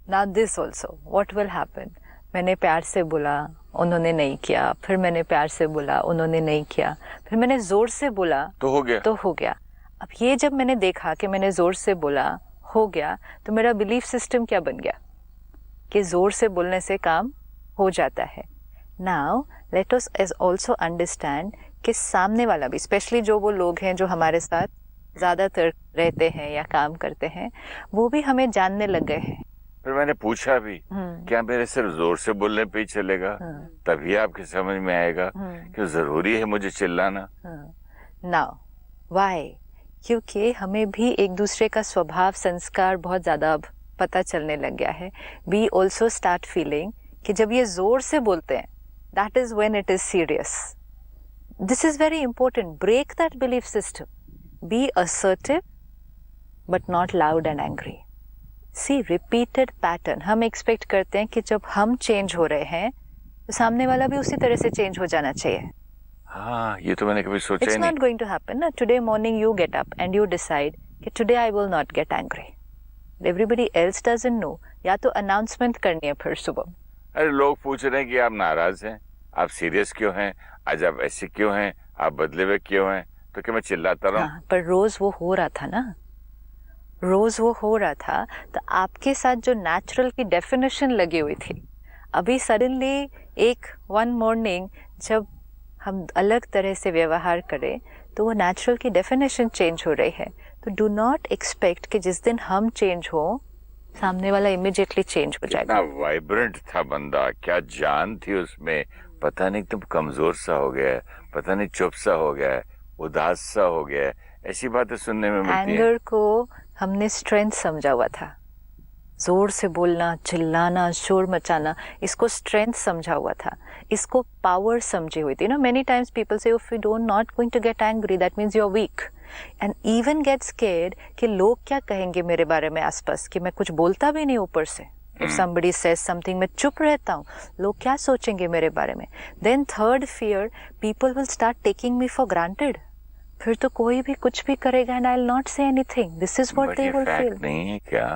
Now this also, what will happen? मैंने प्यार से बोला, उन्होंने नहीं किया, फिर मैंने प्यार से बोला, उन्होंने नहीं किया, फिर मैंने जोर से बोला तो हो गया। अब ये जब मैंने देखा कि मैंने जोर से बोला हो गया, तो मेरा बिलीफ सिस्टम क्या बन गया कि जोर से बोलने से काम हो जाता है। Now let us as also understand कि सामने वाला भी, स्पेशली जो वो लोग हैं जो हमारे साथ ज़्यादातर रहते हैं या काम करते हैं, वो भी हमें जानने लग गए हैं। फिर मैंने पूछा भी, क्या मेरे सिर्फ जोर से बोलने पे ही चलेगा? तभी आपके समझ में आएगा कि जरूरी है मुझे चिल्लाना? Now why? क्योंकि हमें भी एक दूसरे का स्वभाव संस्कार बहुत ज़्यादा अब पता चलने लग गया है। वी ऑल्सो स्टार्ट फीलिंग कि जब ये जोर से बोलते हैं, that is when it is serious. This is very important. Break that belief system, be assertive but not loud and angry. See repeated pattern, हम एक्सपेक्ट करते हैं कि जब हम चेंज हो रहे हैं तो सामने वाला भी उसी तरह से चेंज हो जाना चाहिए। हाँ, ये तो मैंने कभी सोचा ही नहीं। It's not going to happen ना। Today morning you get up and you decide कि today I will not get angry. Everybody else doesn't know. या तो अनाउंसमेंट करनी है फिर सुबह। अरे लोग पूछ रहे हैं कि आप नाराज हैं, आप सीरियस क्यों हैं, आज आप ऐसे क्यों हैं, आप बदले हुए क्यों हैं? तो क्या मैं चिल्लाता रहूं? हाँ, पर रोज वो हो रहा था ना, रोज वो हो रहा था, तो आपके साथ जो नेचुरल की डेफिनेशन लगी हुई थी, अभी सडनली एक वन मॉर्निंग जब हम अलग तरह से व्यवहार करें तो वो नेचुरल की डेफिनेशन चेंज हो रही है। तो डू नॉट एक्सपेक्ट कि जिस दिन हम चेंज हो सामने वाला इमीडिएटली चेंज हो जाएगा। कितना वाइब्रेंट था बंदा, क्या जान थी उसमें। पता नहीं तुम कमजोर सा हो गया है, पता नहीं चुप सा हो गया है, उदास सा हो गया है, ऐसी बातें सुनने में मिलती हैं। एंगर को हमने स्ट्रेंथ समझा हुआ था, जोर से बोलना, चिल्लाना, शोर मचाना, इसको स्ट्रेंथ समझा हुआ था, इसको पावर समझी हुई थी ना। मेनी टाइम्स पीपल से if you don't not going to get angry that means you are weak and even get scared कि लोग क्या कहेंगे मेरे बारे में आसपास, कि मैं कुछ बोलता भी नहीं ऊपर से। इफ somebody says something, मैं चुप रहता हूँ, लोग क्या सोचेंगे मेरे बारे में। Then third fear, people will start taking me for granted. फिर तो कोई भी कुछ भी करेगा and I'll not say anything. This is what they will feel. नहीं है क्या?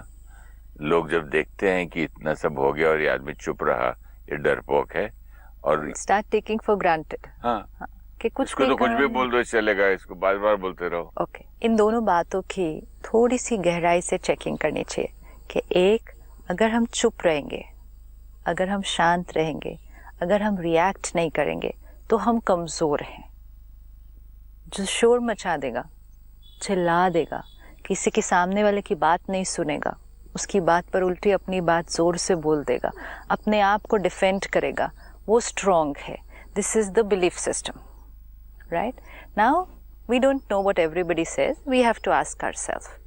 लोग जब देखते हैं कि इतना सब हो गया और ये आदमी चुप रहा, ये डरपोक है, और start taking for granted. हाँ, कि कुछ इसको तो कुछ भी बोल दो चलेगा, इसको बार बार बोलते रहो। ओके, इन दोनों बातों की थोड़ी सी गहराई से चेकिंग करनी चाहिए कि एक, अगर हम चुप रहेंगे, अगर हम शांत रहेंगे, अगर हम रिएक्ट नहीं करेंगे तो हम कमज़ोर हैं। जो शोर मचा देगा, चिल्ला देगा, किसी के सामने वाले की बात नहीं सुनेगा, उसकी बात पर उल्टी अपनी बात जोर से बोल देगा, अपने आप को डिफेंड करेगा, वो स्ट्रॉन्ग है। This is the belief system, right? Now we don't know what everybody says, we have to ask ourselves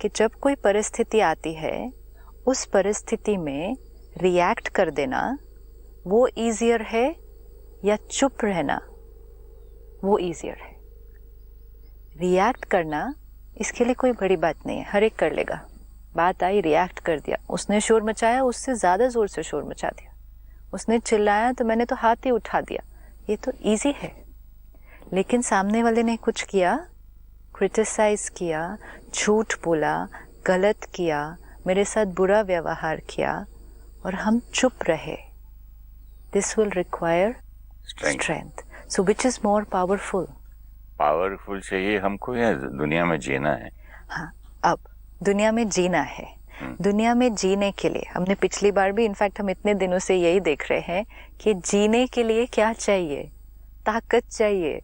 कि जब कोई परिस्थिति आती है, उस परिस्थिति में रिएक्ट कर देना वो ईजियर है या चुप रहना वो ईजियर है? रिएक्ट करना, इसके लिए कोई बड़ी बात नहीं है, हर एक कर लेगा। बात आई, रिएक्ट कर दिया, उसने शोर मचाया, उससे ज़्यादा ज़ोर से शोर मचा दिया, उसने चिल्लाया तो मैंने तो हाथ ही उठा दिया, ये तो इजी है। लेकिन सामने वाले ने कुछ किया, क्रिटिसाइज किया, झूठ बोला, गलत किया, मेरे साथ बुरा व्यवहार किया और हम चुप रहे, this will require strength. So which is more powerful? Powerful चाहिए हमको या दुनिया में जीना है? हाँ, अब दुनिया में जीना है। दुनिया में जीने के लिए हमने पिछली बार भी, इनफैक्ट हम इतने दिनों से यही देख रहे हैं कि जीने के लिए क्या चाहिए? ताकत चाहिए,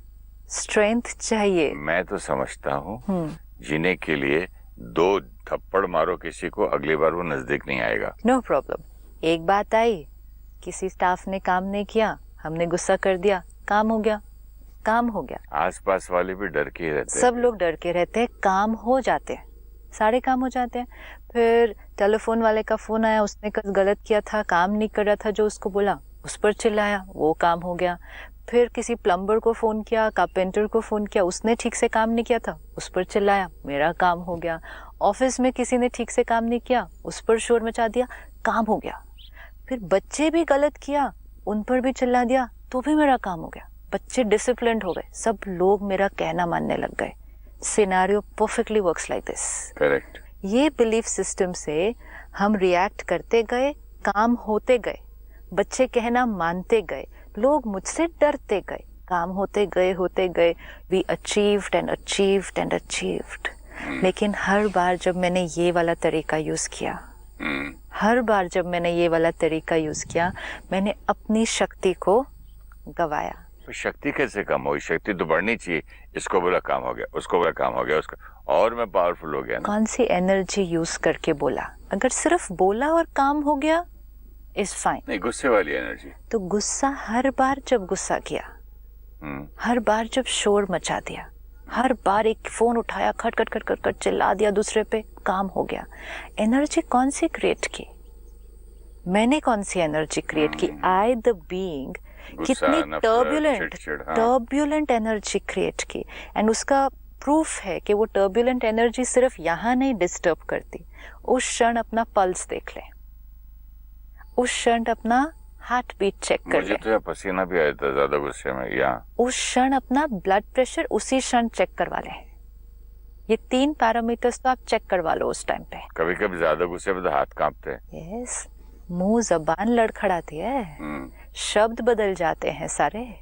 स्ट्रेंथ चाहिए। मैं तो समझता हूँ जीने के लिए 2 थप्पड़ मारो किसी को, अगली बार वो नजदीक नहीं आएगा। No problem. एक बात आई, किसी स्टाफ ने काम नहीं किया, हमने गुस्सा कर दिया, काम हो गया, काम हो गया। आसपास वाले भी डर के रहते हैं, सब लोग डर के रहते हैं, काम हो जाते हैं, सारे काम हो जाते हैं। फिर टेलीफोन वाले का फोन आया, उसने गलत किया था, काम नहीं कर रहा था जो उसको बोला, उस पर चिल्लाया, वो काम हो गया। फिर किसी प्लम्बर को फोन किया, कारपेंटर को फोन किया, उसने ठीक से काम नहीं किया था, उस पर चिल्लाया, मेरा काम हो गया। ऑफिस में किसी ने ठीक से काम नहीं किया, उस पर शोर मचा दिया, काम हो गया। फिर बच्चे भी गलत किया, उन पर भी चिल्ला दिया, तो भी मेरा काम हो गया। बच्चे डिसिप्लिन्ड हो गए, सब लोग मेरा कहना मानने लग गए। Scenario perfectly works like this. Correct. ये बिलीफ सिस्टम से हम रिएक्ट करते गए, काम होते गए, बच्चे कहना मानते गए, लोग मुझसे डरते गए, काम होते गए, we achieved and achieved and achieved. लेकिन हर बार जब मैंने ये वाला तरीका यूज किया, मैंने अपनी शक्ति को गवाया। तो शक्ति कैसे कम होगी? शक्ति तो बढ़नी चाहिए। इसको बोला काम हो गया, उसको बोला काम हो गया, उसको और मैं पावरफुल हो गया ना। कौन सी एनर्जी यूज करके बोला? अगर सिर्फ बोला और काम हो गया इज फाइन। नहीं, गुस्से वाली एनर्जी। तो गुस्सा हर बार जब गुस्सा किया, हर बार जब शोर मचा दिया, हर बार एक फोन उठाया, खट खट खट खट खट चिल्ला दिया दूसरे पे, काम हो गया। एनर्जी कौन सी क्रिएट की? मैंने कौन सी एनर्जी क्रिएट की? आई द बीइंग कितनी टर्ब्यूलेंट एनर्जी क्रिएट की। एंड उसका प्रूफ है कि वो टर्ब्यूलेंट एनर्जी सिर्फ यहाँ नहीं डिस्टर्ब करती, उस क्षण अपना पल्स देख ले, उस क्षण अपना हार्ट बीट चेक कर ले। मुझे तो पसीना भी आया था ज्यादा गुस्से में। यहाँ उस क्षण अपना ब्लड प्रेशर उसी क्षण चेक करवा ले। ये 3 पैरामीटर्स तो आप चेक करवा लो उस टाइम पे। कभी कभी ज्यादा गुस्से में तो हाथ कांपते हैं। यस, मुंह जबान लड़खड़ाती है, शब्द बदल जाते हैं सारे।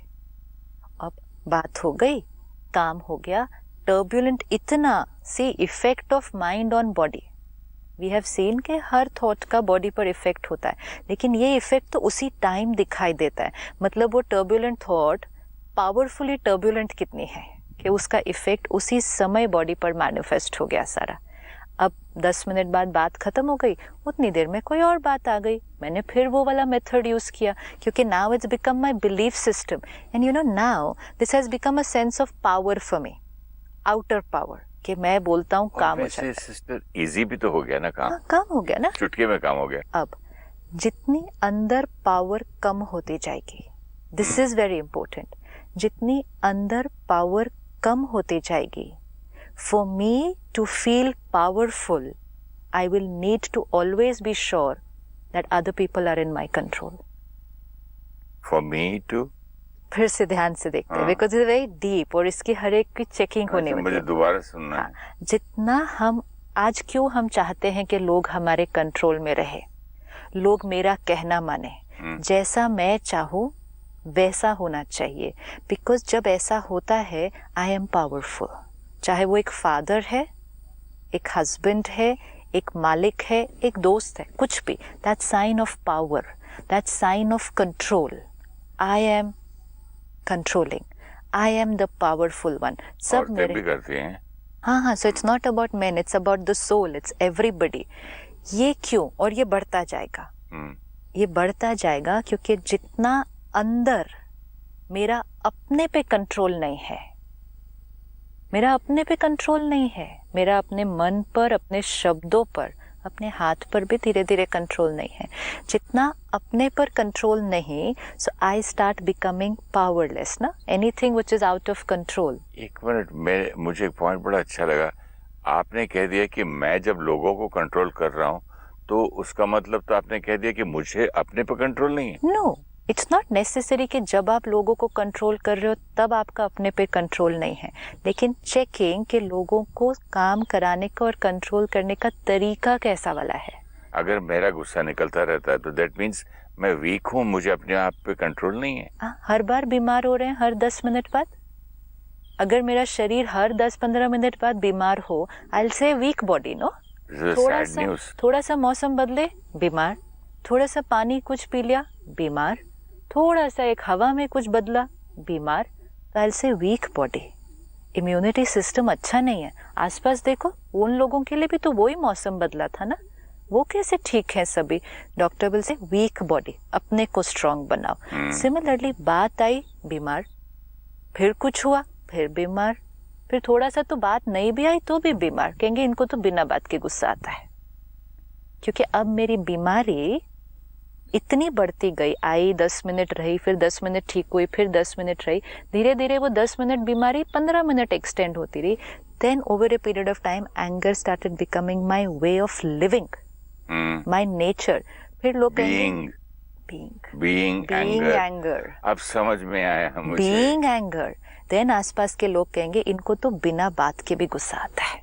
अब बात हो गई, काम हो गया। टर्ब्यूलेंट इतना, see effect of mind on body. We have seen के हर थॉट का बॉडी पर इफेक्ट होता है, लेकिन ये इफेक्ट तो उसी टाइम दिखाई देता है। मतलब वो टर्ब्यूलेंट थॉट पावरफुली टर्ब्यूलेंट कितनी है कि उसका इफेक्ट उसी समय बॉडी पर मैनिफेस्ट हो गया सारा। अब 10 मिनट बाद बात खत्म हो गई, उतनी देर में कोई और बात आ गई, मैंने फिर वो वाला मेथड यूज किया, क्योंकि now it's become my belief system. And you know now this has become a sense of power for me, outer power, कि मैं बोलता हूँ काम हो जाता है। सिस्टर इजी भी तो हो गया ना काम। हाँ, काम हो गया ना, चुटकी में काम हो गया। अब जितनी अंदर पावर कम होती जाएगी, दिस इज वेरी इंपॉर्टेंट, जितनी अंदर पावर कम होती जाएगी, for me to feel powerful I will need to always be sure that other people are in my control. For me to, फिर से ध्यान से देखते हैं, बिकॉज इट्स वेरी डीप और इसकी हर एक की चेकिंग होने वाली है। मुझे दोबारा सुनना है। जितना हम आज, क्यों हम चाहते हैं कि लोग हमारे कंट्रोल में रहे, लोग मेरा कहना माने, जैसा मैं चाहूँ वैसा होना चाहिए। बिकॉज जब ऐसा होता है, आई एम पावरफुल। चाहे वो एक फादर है, एक हस्बैंड है, एक मालिक है, एक दोस्त है, कुछ भी, that sign of power, that sign of control. I am controlling, I am the powerful one. सब मेरे भी करती हैं। हाँ, so it's not about man, it's about the soul, it's everybody. ये क्यों? और ये बढ़ता जाएगा, ये बढ़ता जाएगा, क्योंकि जितना अंदर मेरा अपने पे कंट्रोल नहीं है, मेरा अपने पे कंट्रोल नहीं है, मेरा अपने मन पर, अपने शब्दों पर, अपने हाथ पर भी धीरे धीरे कंट्रोल नहीं है, जितना अपने पर कंट्रोल नहीं, सो आई स्टार्ट बिकमिंग पावरलेस ना, anything which is out of control. एक मिनट, मुझे एक पॉइंट बड़ा अच्छा लगा। आपने कह दिया कि मैं जब लोगों को कंट्रोल कर रहा हूँ, तो उसका मतलब तो आपने कह दिया कि मुझे अपने पर कंट्रोल नहीं है। नो, इट्स नॉट नेसेसरी कि जब आप लोगों को कंट्रोल कर रहे हो तब आपका अपने पे कंट्रोल नहीं है, लेकिन चेकिंग के लोगों को काम कराने का और कंट्रोल करने का तरीका कैसा वाला है। अगर मेरा गुस्सा निकलता रहता है तो दैट मीन्स मैं वीक हूँ, मुझे अपने आप पे कंट्रोल नहीं है। हर बार बीमार हो रहे हैं हर 10 मिनट बाद। अगर मेरा शरीर हर 10-15 मिनट बाद बीमार हो, I will say weak body. No, थोड़ा सा मौसम बदले, बीमार, थोड़ा सा पानी कुछ पी लिया, बीमार, थोड़ा सा एक हवा में कुछ बदला, बीमार, तो I will say weak body. Immunity system अच्छा नहीं है। आसपास देखो, उन लोगों के लिए भी तो वही मौसम बदला था ना, वो कैसे ठीक है सभी। Doctor will say weak body, अपने को स्ट्रांग बनाओ। सिमिलरली बात आई, बीमार, फिर कुछ हुआ, फिर बीमार, फिर थोड़ा सा तो बात नहीं भी आई तो भी बीमार। कहेंगे इनको तो बिना बात के गुस्सा आता है, क्योंकि अब मेरी बीमारी इतनी बढ़ती गई। आई 10 मिनट रही, फिर 10 मिनट ठीक हुई, फिर 10 मिनट रही, धीरे धीरे वो 10 मिनट बीमारी 15 मिनट एक्सटेंड होती रही। Then over a period of time anger started becoming my way of living, my nature. फिर लोग बीइंग एंगर, अब समझ में आया मुझे, बीइंग एंगर। देन आसपास के लोग कहेंगे इनको तो बिना बात के भी गुस्सा आता है,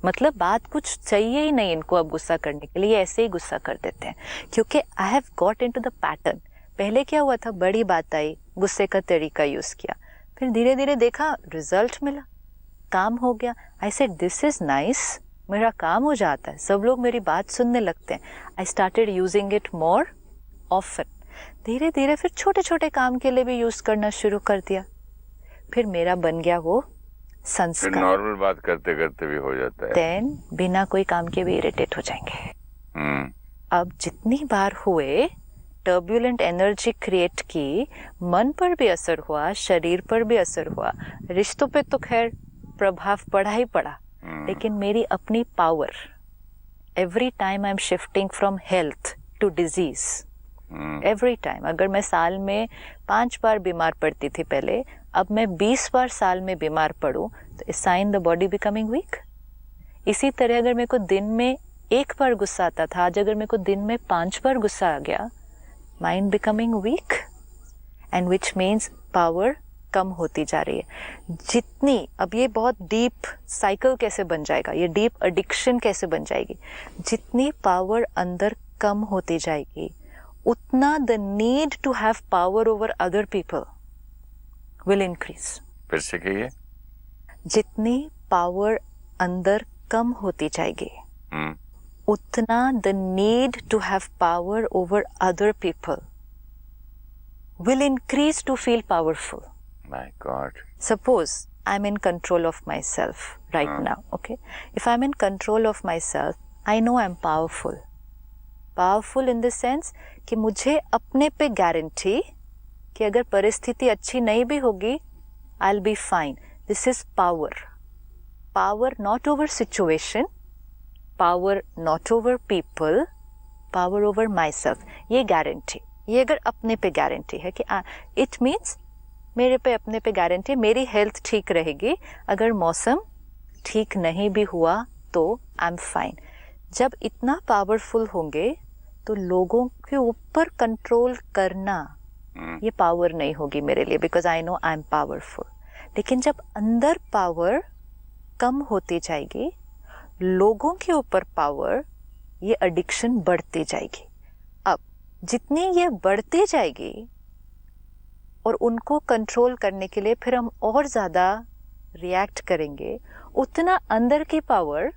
मतलब बात कुछ चाहिए ही नहीं इनको अब गुस्सा करने के लिए, ऐसे ही गुस्सा कर देते हैं क्योंकि I have got into the pattern. पहले क्या हुआ था, बड़ी बात आई, गुस्से का तरीका यूज किया, फिर धीरे धीरे देखा रिजल्ट मिला, काम हो गया। I said this is nice, मेरा काम हो जाता है, सब लोग मेरी बात सुनने लगते हैं। I started using it more often. धीरे धीरे फिर छोटे छोटे काम के लिए भी यूज करना शुरू कर दिया, फिर मेरा बन गया वो संस्कार। नॉर्मल बात करते करते भी हो जाता है। देन बिना कोई काम के भी इरिटेट हो जाएंगे। अब जितनी बार हुए, टर्ब्यूलेंट एनर्जी क्रिएट की, मन पर भी असर हुआ, शरीर पर भी असर हुआ, रिश्तों पे तो खैर प्रभाव पड़ा ही पड़ा, लेकिन मेरी अपनी power, every time I am shifting from health to disease, every time. अगर मैं साल में 5 बार बीमार पड़ती थी पहले, अब मैं 20 बार साल में बीमार पड़ूं तो sign the body becoming weak. इसी तरह अगर मेरे को दिन में 1 बार गुस्सा आता था, आज अगर मेरे को दिन में 5 बार गुस्सा आ गया, mind becoming weak, and which means power कम होती जा रही है। जितनी, अब ये बहुत डीप साइकिल कैसे बन जाएगा, ये डीप एडिक्शन कैसे बन जाएगी, जितनी पावर अंदर कम होती जाएगी उतना the need to have power over other people will increase. फिर से कहिए। जितनी पावर अंदर कम होती जाएगी उतना the need to have power over other people will increase to feel powerful. My God. Suppose I'm in control of myself right now, okay? If I'm in control of myself, I know I'm powerful. Powerful in the sense कि मुझे अपने पे guarantee कि अगर परिस्थिति अच्छी नहीं भी होगी, I'll be fine. This is power. Power not over situation, power not over people, power over myself. ये गारंटी, ये अगर अपने पे गारंटी है कि इट मीन्स मेरे पे अपने पे गारंटी, मेरी हेल्थ ठीक रहेगी, अगर मौसम ठीक नहीं भी हुआ तो आई एम फाइन। जब इतना पावरफुल होंगे तो लोगों के ऊपर कंट्रोल करना ये पावर नहीं होगी मेरे लिए, because I know I am powerful. लेकिन जब अंदर पावर कम होती जाएगी, लोगों के ऊपर पावर, ये एडिक्शन बढ़ती जाएगी। अब जितनी ये बढ़ती जाएगी और उनको कंट्रोल करने के लिए फिर हम और ज्यादा रिएक्ट करेंगे, उतना अंदर की पावर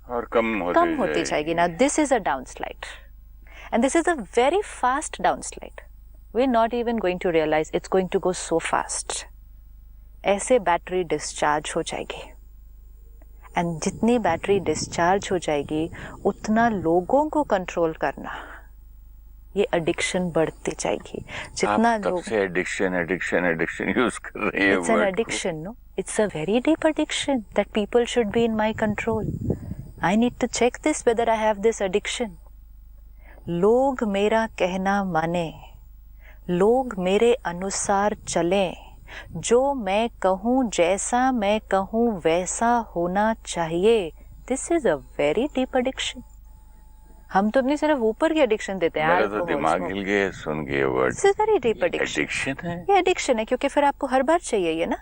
और कम होती जाएगी। ना this is a down slide, and this is a very fast down slide. We are not even going to realise it's going to go so fast. ऐसे बैटरी डिस्चार्ज हो जाएगी, एंड जितनी बैटरी डिस्चार्ज हो जाएगी उतना लोगों को control करना, ये एडिक्शन बढ़ती जाएगी। जितना लोग से एडिक्शन यूज कर रहे हैं, it's an addiction, no, it's a very deep addiction that people should be in my control. I need to check this whether I have this addiction. लोग मेरा कहना माने, लोग मेरे अनुसार चलें, जो मैं कहूँ, जैसा मैं कहूँ वैसा होना चाहिए। This is a very deep addiction. हम तो अपनी सिर्फ ऊपर की एडिक्शन देते हैं। मेरा तो दिमाग हिल गया सुन के ये word. This is very deep addiction. Addiction है, ये एडिक्शन है, क्योंकि फिर आपको हर बार चाहिए ये ना,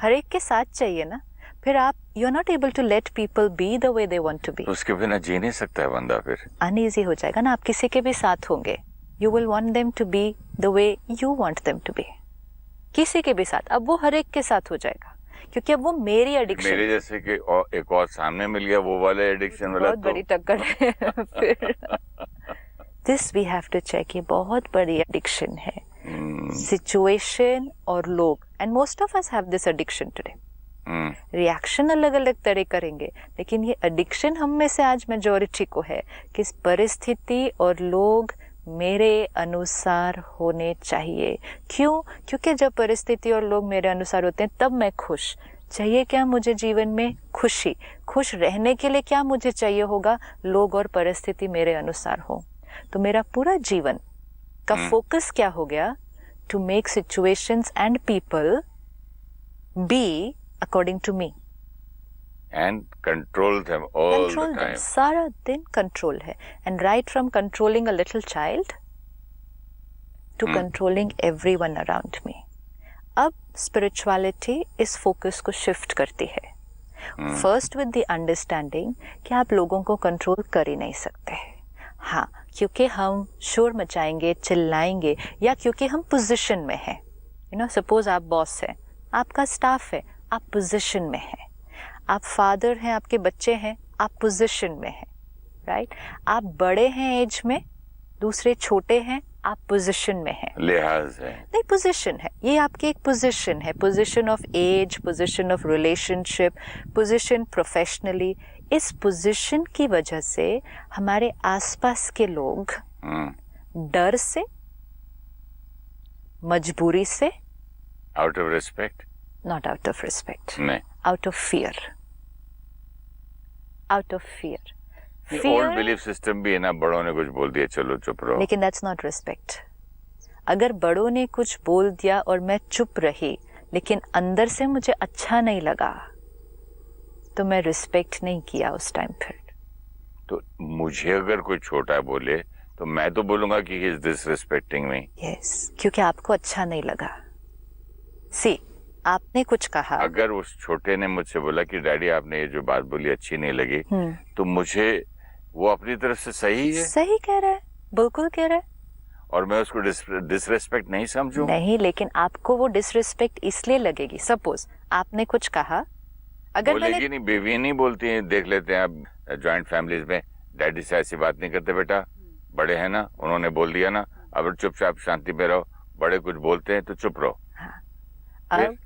हर एक के साथ चाहिए ना, फिर आप you are not able to let people be the way they want to be. उसके बिना जी नहीं सकता है बंदा, फिर अनईजी हो जाएगा ना। आप किसी के भी साथ होंगे, you will want them to be the way you want them to be, किसी के भी साथ। अब वो हर एक के साथ हो जाएगा, क्योंकि अब वो मेरी एडिक्शन, मेरे जैसे कि एक और सामने मिल गया वो वाले एडिक्शन वाला, बहुत बड़ी टक्कर है फिर। This we have to check, ये बहुत बड़ी एडिक्शन है। सिचुएशन और लोग, and most of us have this addiction today. Reaction अलग अलग तरह करेंगे, लेकिन ये एडिक्शन हम में से आज मेजॉरिटी को है कि परिस्थिति और लोग मेरे अनुसार होने चाहिए। क्यों? क्योंकि जब परिस्थिति और लोग मेरे अनुसार होते हैं तब मैं खुश। चाहिए क्या मुझे जीवन में? खुशी। खुश रहने के लिए क्या मुझे चाहिए होगा? लोग और परिस्थिति मेरे अनुसार हो। तो मेरा पूरा जीवन का फोकस क्या हो गया? To make situations and people be according to me and control them all the time. सारा दिन कंट्रोल है, and right from controlling a little child to controlling everyone around me. अब spirituality इस फोकस को shift करती है first with the understanding कि आप लोगों को कंट्रोल कर ही नहीं सकते। हाँ, क्योंकि हम शोर मचाएंगे, चिल्लाएंगे, या क्योंकि हम पोजीशन में हैं। सपोज आप बॉस हैं, आपका स्टाफ है, आप पोजीशन में हैं। आप फादर हैं, आपके बच्चे हैं, आप पोजीशन में हैं, राइट। आप बड़े हैं एज में, दूसरे छोटे हैं, आप पोजीशन में हैं। लिहाज है नहीं, पोजीशन है, ये आपकी एक पोजीशन है। Position of age, position of relationship, position professionally. इस पोजीशन की वजह से हमारे आसपास के लोग डर से, मजबूरी से, out of respect, not out of respect, नहीं, out of fear, out of fear. Old belief system भी है ना, बड़ों ने कुछ बोल दिया चलो चुप रहो, लेकिन दैट्स नॉट रिस्पेक्ट। अगर बड़ों ने कुछ बोल दिया और मैं चुप रही, लेकिन अंदर से मुझे अच्छा नहीं लगा, तो मैं रिस्पेक्ट नहीं किया उस टाइम। फिर तो मुझे अगर कोई छोटा बोले तो मैं तो बोलूंगा कि he is disrespecting me. Yes, क्योंकि आपको अच्छा नहीं लगा। सी, आपने कुछ कहा। अगर उस छोटे ने मुझसे बोला कि डैडी आपने ये जो बात बोली अच्छी नहीं लगी, तो मुझे वो अपनी तरफ से सही है, सही कह रहा है, बिल्कुल कह रहा है, और मैं उसको डिसरिस्पेक्ट नहीं समझूं। नहीं, लेकिन आपको वो डिसरिस्पेक्ट इसलिए लगेगी। सपोज आपने कुछ कहा, अगर बोलेगी नहीं, बेबी नहीं बोलती है, देख लेते हैं आप जॉइंट फैमिलीज में, डैडी से ऐसी बात नहीं करते बेटा, बड़े हैं ना, उन्होंने बोल दिया ना, अब चुपचाप शांति में रहो, बड़े कुछ बोलते हैं तो चुप रहो। अब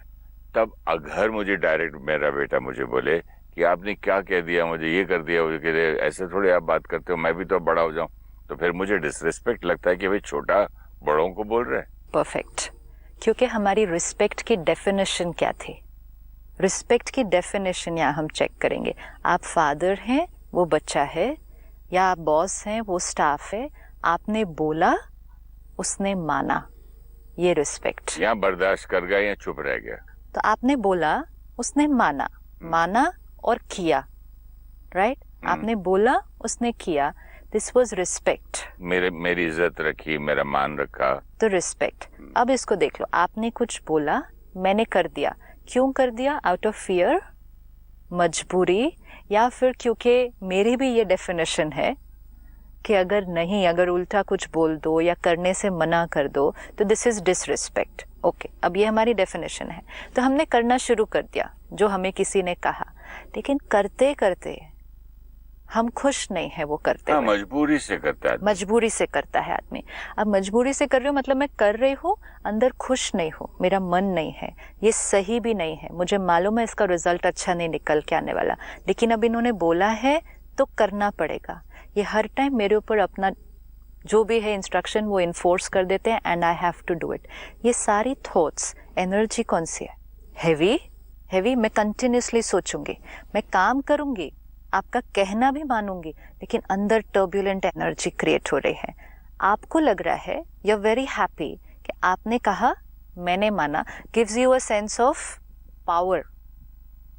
तब अगर मुझे डायरेक्ट मेरा बेटा मुझे बोले कि आपने क्या कह दिया, मुझे ये कर दिया, वो कह दिया, ऐसे थोड़ी आप बात करते हो, मैं भी तो बड़ा हो जाऊं, तो फिर मुझे डिसरिस्पेक्ट लगता है कि भाई छोटा बड़ों को बोल रहा है। परफेक्ट, क्योंकि हमारी रिस्पेक्ट की डेफिनेशन क्या थी? रिस्पेक्ट की डेफिनेशन यहाँ हम चेक करेंगे। आप फादर हैं, वो बच्चा है, या आप बॉस हैं, वो स्टाफ है। आपने बोला, उसने माना, ये रिस्पेक्ट। यहाँ बर्दाश्त कर गया या चुप रह गया? तो आपने बोला, उसने माना, माना और किया, राइट? आपने बोला, उसने किया, दिस वॉज रिस्पेक्ट। मेरी इज्जत रखी, मेरा मान रखा, तो रिस्पेक्ट। अब इसको देख लो, आपने कुछ बोला, मैंने कर दिया। क्यों कर दिया? आउट ऑफ फियर, मजबूरी, या फिर क्योंकि मेरी भी ये डेफिनेशन है कि अगर उल्टा कुछ बोल दो या करने से मना कर दो तो दिस इज डिसरिस्पेक्ट। ओके, अब ये हमारी डेफिनेशन है, तो हमने करना शुरू कर दिया जो हमें किसी ने कहा, लेकिन करते करते हम खुश नहीं है वो करते हुए। मजबूरी से करता है, मजबूरी से करता है आदमी। अब मजबूरी से कर रही हूँ मतलब मैं कर रही हूँ, अंदर खुश नहीं हूँ, मेरा मन नहीं है, ये सही भी नहीं है, मुझे मालूम है इसका रिजल्ट अच्छा नहीं निकल के आने वाला, लेकिन अब इन्होंने बोला है तो करना पड़ेगा। ये हर टाइम मेरे ऊपर अपना जो भी है इंस्ट्रक्शन वो इन्फोर्स कर देते हैं, and I have to do it. ये सारी थॉट्स, एनर्जी कौन सी है? हैवी। मैं कंटिन्यूसली सोचूंगी, मैं काम करूंगी, आपका कहना भी मानूंगी, लेकिन अंदर टर्ब्यूलेंट एनर्जी क्रिएट हो रही है। आपको लग रहा है, यू आर वेरी हैप्पी कि आपने कहा, मैंने माना, gives you a sense of power,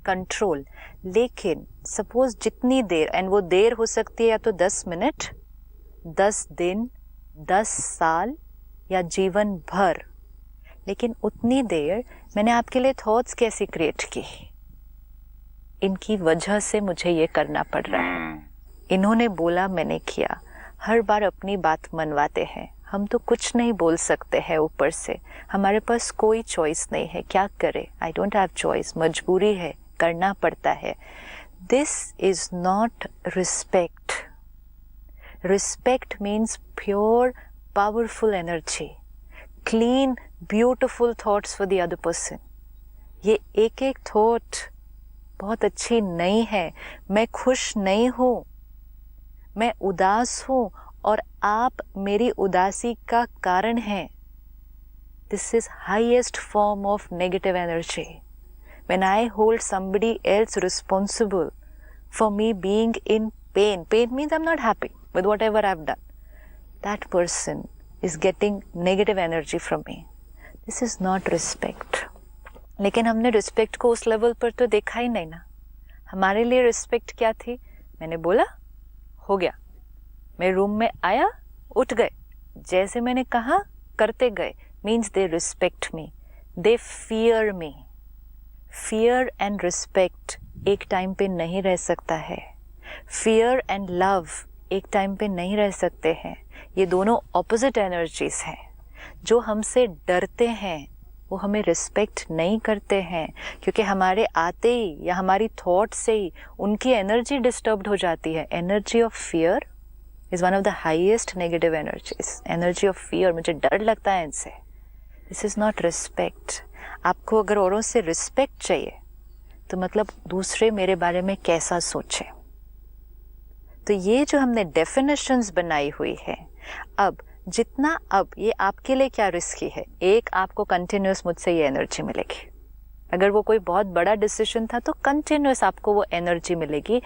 control. लेकिन सपोज जितनी देर, एंड वो देर हो सकती है या तो 10 मिनट, 10 दिन, 10 साल या जीवन भर, लेकिन उतनी देर मैंने आपके लिए थॉट्स कैसी क्रिएट की? इनकी वजह से मुझे ये करना पड़ रहा है, इन्होंने बोला, मैंने किया। हर बार अपनी बात मनवाते हैं, हम तो कुछ नहीं बोल सकते हैं ऊपर से, हमारे पास कोई चॉइस नहीं है, क्या करे? आई डोंट हैव चॉइस, मजबूरी है, करना पड़ता है। This is not respect. Respect means pure powerful energy, clean beautiful thoughts for the other person. ये एक एक थॉट बहुत अच्छी नहीं है, मैं खुश नहीं हूं, मैं उदास हूं और आप मेरी उदासी का कारण हैं। This is highest form of negative energy. When I hold somebody else responsible for me being in pain means I'm not happy with whatever I've done. That person is getting negative energy from me. This is not respect. लेकिन हमने respect को उस level पर तो देखा ही नहीं ना। हमारे लिए रिस्पेक्ट क्या थी? मैंने बोला, हो गया, मैं रूम में आया, उठ गए, जैसे मैंने कहा करते गए, means they respect me, they fear me. Fear and respect एक टाइम पे नहीं रह सकता है, फियर एंड लव एक टाइम पे नहीं रह सकते हैं। ये दोनों ऑपोजिट एनर्जीज हैं। जो हमसे डरते हैं वो हमें रिस्पेक्ट नहीं करते हैं, क्योंकि हमारे आते ही या हमारी थॉट से ही उनकी एनर्जी डिस्टर्ब्ड हो जाती है। Energy of fear is one of the highest negative energies. Energy of fear, मुझे डर लगता है इनसे। This is not respect. आपको अगर औरों से रिस्पेक्ट चाहिए तो मतलब दूसरे मेरे बारे में कैसा सोचे। तो ये जो हमने डेफिनेशंस बनाई हुई है, अब ये आपके लिए क्या रिस्की है। एक, आपको कंटिन्यूस मुझसे ये एनर्जी मिलेगी। अगर वो कोई बहुत बड़ा डिसीजन था तो कंटिन्यूस आपको वो एनर्जी मिलेगी।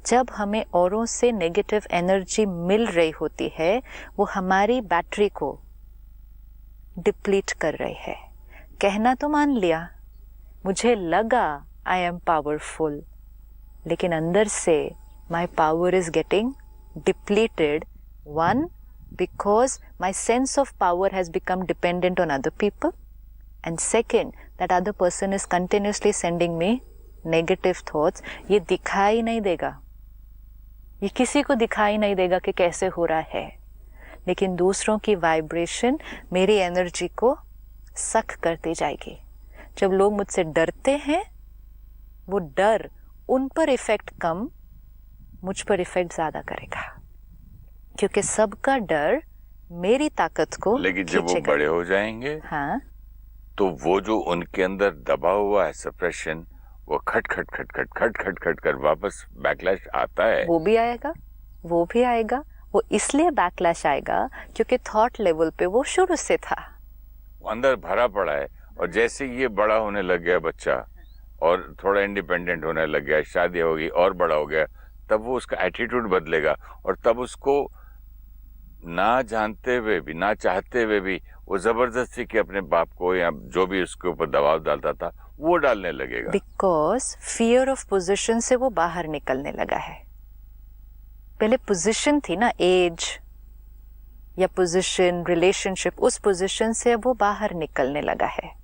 जब हमें औरों से नेगेटिव एनर्जी मिल रही होती है, वो हमारी बैटरी को डिप्लीट कर रही है। कहना तो मान लिया, मुझे लगा आई एम पावरफुल, लेकिन अंदर से my power is getting depleted. One, because my sense of power has become dependent on other people. And second, that other person is continuously sending me negative thoughts. ये दिखाई नहीं देगा, ये किसी को दिखाई नहीं देगा कि कैसे हो रहा है, लेकिन दूसरों की वाइब्रेशन मेरी एनर्जी को सक करती जाएगी। जब लोग मुझसे डरते हैं, वो डर उन पर इफेक्ट कम, मुझ पर इफेक्ट ज्यादा करेगा, क्योंकि सबका डर मेरी ताकत को लेकिन जब वो बड़े हो जाएंगे, हाँ, तो वो जो उनके अंदर दबा हुआ है सप्रेशन, वो खट खट खट खट खट खट खट कर वापस बैकलैश आता है। वो भी आएगा। वो इसलिए बैकलैश आएगा क्योंकि थॉट लेवल पे वो शुरू से था, अंदर भरा पड़ा है। और जैसे ये बड़ा होने लग गया बच्चा और थोड़ा इंडिपेंडेंट होने लग गया, शादी होगी और बड़ा हो गया, तब वो उसका एटीट्यूड बदलेगा। और तब उसको ना जानते हुए भी, ना चाहते हुए भी, वो जबरदस्ती के अपने बाप को या जो भी उसके ऊपर दबाव डालता था वो डालने लगेगा। बिकॉज फियर ऑफ पोजीशन से वो बाहर निकलने लगा है। पहले पोजीशन थी ना, एज या पोजीशन, रिलेशनशिप, उस पोजीशन से अब वो बाहर निकलने लगा है।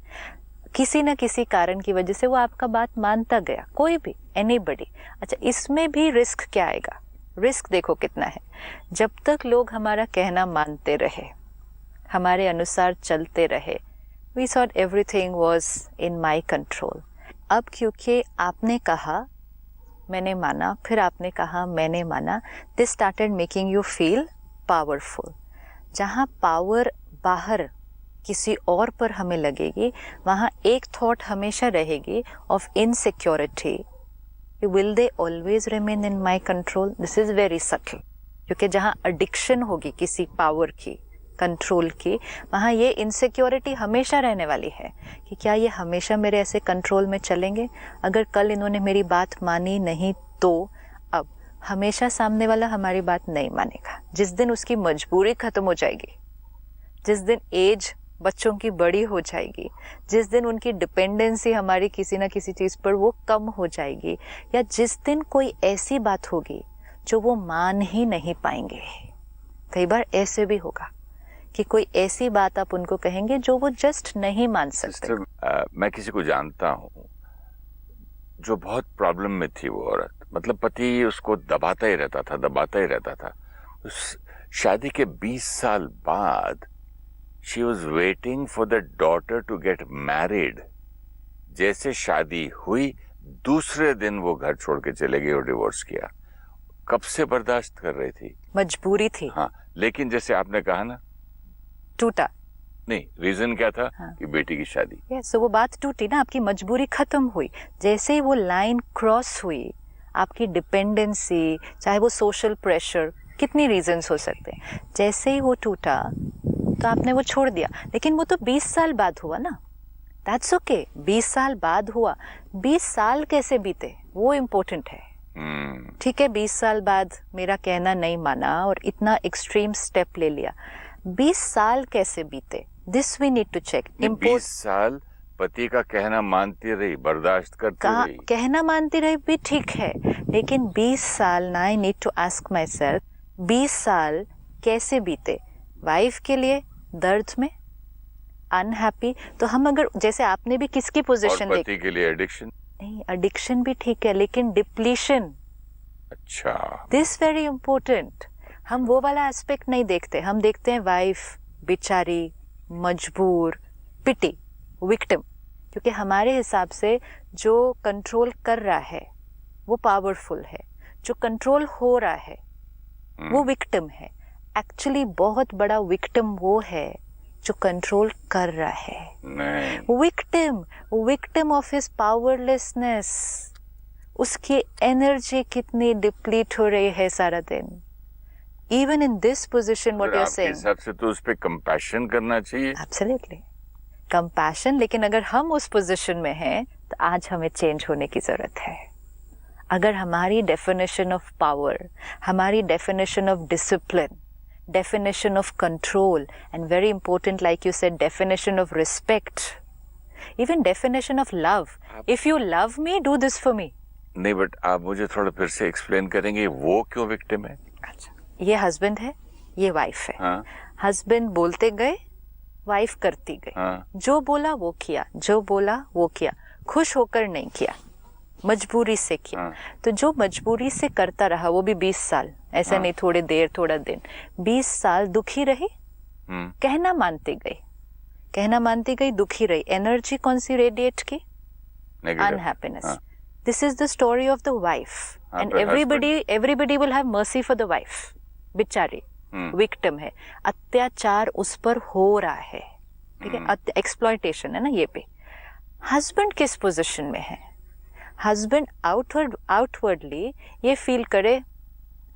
किसी न किसी कारण की वजह से वो आपका बात मानता गया, कोई भी, एनीबडी। अच्छा, इसमें भी रिस्क क्या आएगा? रिस्क देखो कितना है। जब तक लोग हमारा कहना मानते रहे, हमारे अनुसार चलते रहे, we thought everything was in my control. अब क्योंकि आपने कहा, मैंने माना, फिर आपने कहा, मैंने माना, this started making you feel powerful. जहाँ पावर बाहर किसी और पर हमें लगेगी, वहाँ एक थॉट हमेशा रहेगी of insecurity. Will they always remain in my control? This is very subtle. क्योंकि जहाँ एडिक्शन होगी किसी पावर की, कंट्रोल की, वहाँ ये इनसिक्योरिटी हमेशा रहने वाली है कि क्या ये हमेशा मेरे ऐसे कंट्रोल में चलेंगे? अगर कल इन्होंने मेरी बात मानी नहीं तो अब हमेशा सामने वाला हमारी बात नहीं मानेगा। जिस दिन उसकी मजबूरी खत्म हो जाएगी, जिस दिन एज बच्चों की बड़ी हो जाएगी, जिस दिन उनकी डिपेंडेंसी हमारी किसी ना किसी चीज़ पर वो कम हो जाएगी, या जिस दिन कोई ऐसी बात होगी जो वो मान ही नहीं पाएंगे। कई बार ऐसे भी होगा कि कोई ऐसी बात आप उनको कहेंगे जो वो जस्ट नहीं मान सकते। मैं किसी को जानता हूँ जो बहुत प्रॉब्लम में थी वो औरत, मतलब पति उसको दबाता ही रहता था। शादी के 20 साल बाद she was waiting for the daughter to get married। जैसे शादी हुई, दूसरे दिन वो घर छोड़ के चले गई और डिवोर्स किया। कब से बर्दाश्त कर रही थी? मजबूरी थी। हाँ, लेकिन जैसे आपने कहा ना, टूटा नहीं, रीजन क्या था? हाँ। कि बेटी की शादी। यस, वो बात टूटी ना, आपकी मजबूरी खत्म हुई। जैसे ही वो लाइन क्रॉस हुई, आपकी डिपेंडेंसी, चाहे वो सोशल प्रेशर, कितनी रीजंस हो सकते हैं, जैसे ही वो टूटा तो आपने वो छोड़ दिया। लेकिन वो तो 20 साल बाद हुआ ना, दैट्स ओके। 20 साल बाद हुआ, 20 साल कैसे बीते वो इम्पोर्टेंट है। ठीक है, 20 साल बाद मेरा कहना नहीं माना और इतना एक्सट्रीम स्टेप ले लिया, 20 साल कैसे बीते, this we need to check. 20 साल पति का कहना मानती रही, बर्दाश्त करती रही। कहना मानती रही भी ठीक है, लेकिन 20 साल ना, I need to ask myself, 20 साल कैसे बीते? वाइफ के लिए दर्द में, अनहैप्पी। तो हम अगर, जैसे आपने भी किसकी पोजीशन देखी, पति के लिए एडिक्शन, नहीं, एडिक्शन भी ठीक है, लेकिन डिप्लीशन, अच्छा, दिस वेरी इंपॉर्टेंट। हम वो वाला एस्पेक्ट नहीं देखते, हम देखते हैं वाइफ बेचारी, मजबूर, पिटी, विक्टिम, क्योंकि हमारे हिसाब से जो कंट्रोल कर रहा है वो पावरफुल है, जो कंट्रोल हो रहा है वो विक्टिम है। एक्चुअली बहुत बड़ा विक्टिम वो है जो कंट्रोल कर रहा है। नहीं, विक्टिम ऑफ हिज पावरलेसनेस। उसकी एनर्जी कितनी डिप्लीट हो रही है सारा दिन। Even in this position what you are saying, आपके हिसाब से तो उस पे कंपैशन करना चाहिए। एब्सोल्युटली कंपैशन, लेकिन अगर हम उस पोजीशन में हैं तो आज हमें चेंज होने की जरूरत है। अगर हमारी डेफिनेशन ऑफ पावर, हमारी definition of discipline, definition of control, and very important like you said definition of respect, even definition of love, if you love me do this for me. नहीं, but आप मुझे थोड़ा फिर से explain करेंगे वो क्यों विक्टिम है? अच्छा, ये हस्बैंड है, ये वाइफ है। हाँ, हस्बैंड बोलते गए, वाइफ करती गई। हाँ, जो बोला वो किया, जो बोला वो किया, खुश होकर नहीं किया, मजबूरी से किया। हाँ, तो जो मजबूरी से करता रहा वो भी 20 साल, ऐसा हाँ, नहीं थोड़ी देर थोड़ा दिन, 20 साल दुखी रही, कहना मानती गई, कहना मानती गई, दुखी रही। एनर्जी कौन सी रेडिएट की? Unhappiness. This is the story of the wife, and everybody will have mercy for the wife. बेचारी विक्टिम है, अत्याचार उस पर हो रहा है, ठीक है, एक्सप्लॉयटेशन है ना ये पे। हस्बैंड किस पोजीशन में है? हस्बैंड आउटवर्डली ये फील करे आई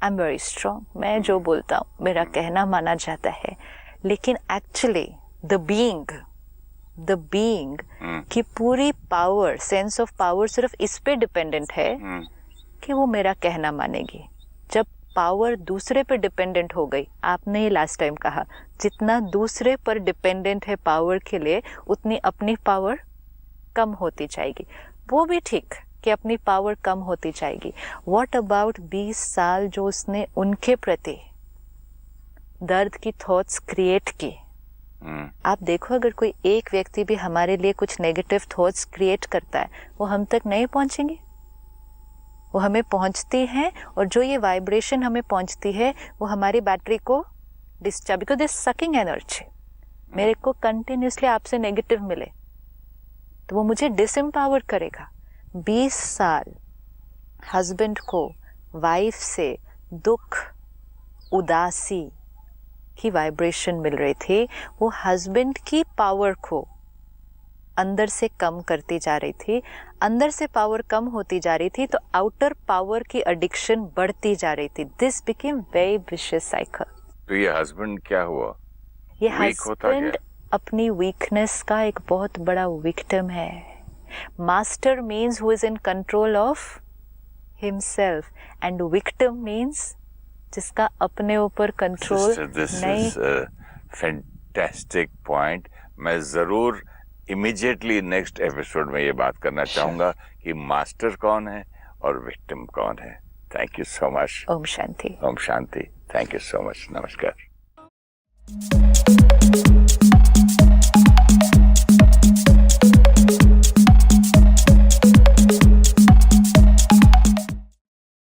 एम वेरी स्ट्रांग, मैं जो बोलता हूँ मेरा कहना माना जाता है, लेकिन एक्चुअली द बीइंग की पूरी पावर, सेंस ऑफ पावर सिर्फ इस पे डिपेंडेंट है कि वो मेरा कहना मानेगी। जब पावर दूसरे पर डिपेंडेंट हो गई, आपने ये लास्ट टाइम कहा, जितना दूसरे पर डिपेंडेंट है पावर के लिए, उतनी अपनी पावर कम होती जाएगी। वो भी ठीक कि अपनी पावर कम होती जाएगी। व्हाट अबाउट 20 साल जो उसने उनके प्रति दर्द की थॉट्स क्रिएट की। आप देखो, अगर कोई एक व्यक्ति भी हमारे लिए कुछ नेगेटिव थॉट्स क्रिएट करता है, वो हम तक नहीं पहुंचेंगे, वो हमें पहुंचती हैं, और जो ये वाइब्रेशन हमें पहुंचती है वो हमारी बैटरी को discharge, because this sucking energy. मेरे को कंटिन्यूसली आपसे नेगेटिव मिले तो वो मुझे डिसएम्पावर करेगा। 20 साल हस्बैंड को वाइफ से दुख, उदासी की वाइब्रेशन मिल रही थी, वो हस्बैंड की पावर को अंदर से कम करती जा रही थी। अंदर से पावर कम होती जा रही थी तो आउटर पावर की एडिक्शन बढ़ती जा रही थी। This became very vicious cycle. तो ये हस्बैंड क्या हुआ? ये हस्बैंड अपनी वीकनेस का एक बहुत बड़ा विक्टिम है। Master means who is in control of himself, and victim means जिसका अपने ऊपर कंट्रोल नहीं। Fantastic point. मैं जरूर इमीडिएटली नेक्स्ट एपिसोड में ये बात करना चाहूंगा कि मास्टर कौन है और विक्टिम कौन है। Thank you so much. ओम शांति। ओम शांति। Thank you so much. नमस्कार।